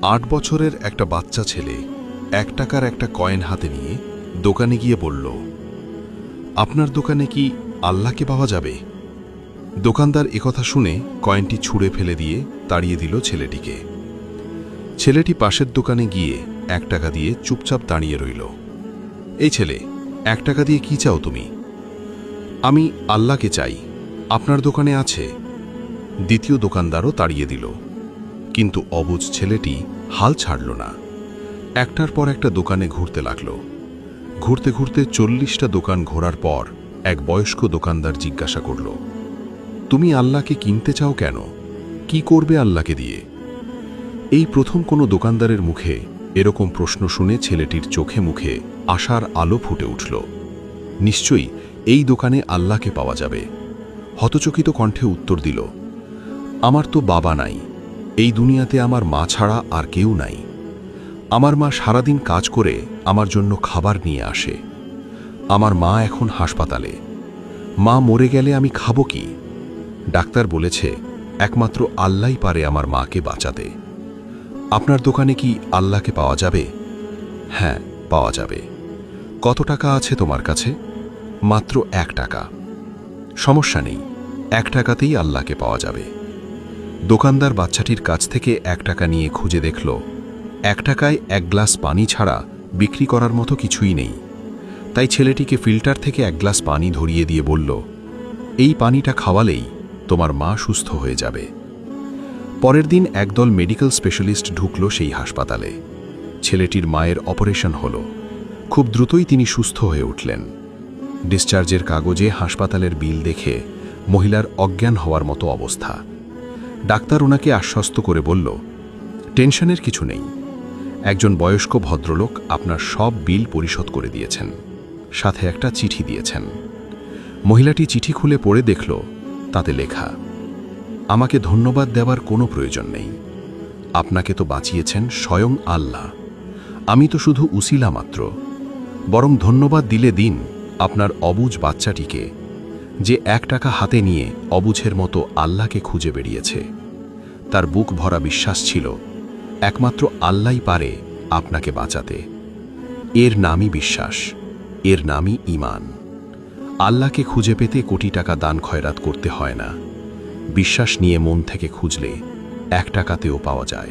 ৮ বছরের একটা বাচ্চা ছেলে ১ টাকার একটা কয়েন হাতে নিয়ে দোকানে গিয়ে বলল, আপনার দোকানে কি আল্লাহকে পাওয়া যাবে? দোকানদার একথা শুনে কয়েনটি ছুঁড়ে ফেলে দিয়ে তাড়িয়ে দিল ছেলেটিকে। ছেলেটি পাশের দোকানে গিয়ে ১ টাকা দিয়ে চুপচাপ দাঁড়িয়ে রইল। এই ছেলে, ১ টাকা দিয়ে কি চাও তুমি? আমি আল্লাহকে চাই, আপনার দোকানে আছে? দ্বিতীয় দোকানদারও তাড়িয়ে দিল। কিন্তু অবুঝ ছেলেটি হাল ছাড়ল না। একটার পর একটা দোকানে ঘুরতে লাগল। ঘুরতে ঘুরতে ৪০টা দোকান ঘোরার পর এক বয়স্ক দোকানদার জিজ্ঞাসা করল, তুমি আল্লাহকে কিনতে চাও কেন? কি করবে আল্লাহকে দিয়ে? এই প্রথম কোনো দোকানদারের মুখে এরকম প্রশ্ন শুনে ছেলেটির চোখে মুখে আশার আলো ফুটে উঠল। নিশ্চয়ই এই দোকানে আল্লাহকে পাওয়া যাবে। হতচকিত কণ্ঠে উত্তর দিল, আমার তো বাবা নাই, এই দুনিয়াতে আমার মা ছাড়া আর কেউ নাই। আমার মা সারাদিন কাজ করে আমার জন্য খাবার নিয়ে আসে। আমার মা এখন হাসপাতালে। মা মরে গেলে আমি খাবো কি? ডাক্তার বলেছে একমাত্র আল্লাহই পারে আমার মাকে বাঁচাতে। আপনার দোকানে কি আল্লাহকে পাওয়া যাবে? হ্যাঁ, পাওয়া যাবে। কত টাকা আছে তোমার কাছে? মাত্র ১ টাকা। সমস্যা নেই, ১ টাকাতেই আল্লাহকে পাওয়া যাবে। দোকানদার বাচ্চাটির কাছ থেকে ১ টাকা নিয়ে খুঁজে দেখল ১ টাকায় ১ গ্লাস পানি ছাড়া বিক্রি করার মতো কিছুই নেই। তাই ছেলেটিকে ফিল্টার থেকে ১ গ্লাস পানি ধরিয়ে দিয়ে বলল, এই পানিটা খাওয়ালেই তোমার মা সুস্থ হয়ে যাবে। পরের দিন একদল মেডিকেল স্পেশালিস্ট ঢুকল সেই হাসপাতালে। ছেলেটির মায়ের অপারেশন হল। খুব দ্রুতই তিনি সুস্থ হয়ে উঠলেন। ডিসচার্জের কাগজে হাসপাতালের বিল দেখে মহিলার অজ্ঞান হওয়ার মতো অবস্থা। ডাক্তার ওনাকে আশ্বস্ত করে বলল, টেনশনের কিছু নেই, একজন বয়স্ক ভদ্রলোক আপনার সব বিল পরিশোধ করে দিয়েছেন, সাথে একটা চিঠি দিয়েছেন। মহিলাটি চিঠি খুলে পড়ে দেখল, তাতে লেখা, আমাকে ধন্যবাদ দেওয়ার কোনো প্রয়োজন নেই। আপনাকে তো বাঁচিয়েছেন স্বয়ং আল্লাহ, আমি তো শুধু উসিলা মাত্র। বরং ধন্যবাদ দিলে দিন আপনার অবুঝ বাচ্চাটিকে, যে ১ টাকা হাতে নিয়ে অবুঝের মতো আল্লাহকে খুঁজে বেরিয়েছে। তার বুক ভরা বিশ্বাস ছিল একমাত্র আল্লাহই পারে আপনাকে বাঁচাতে। এর নামই বিশ্বাস, এর নামই ঈমান। আল্লাহকে খুঁজে পেতে কোটি টাকা দান খয়রাত করতে হয় না। বিশ্বাস নিয়ে মন থেকে খুঁজলে ১ টাকাতেও পাওয়া যায়।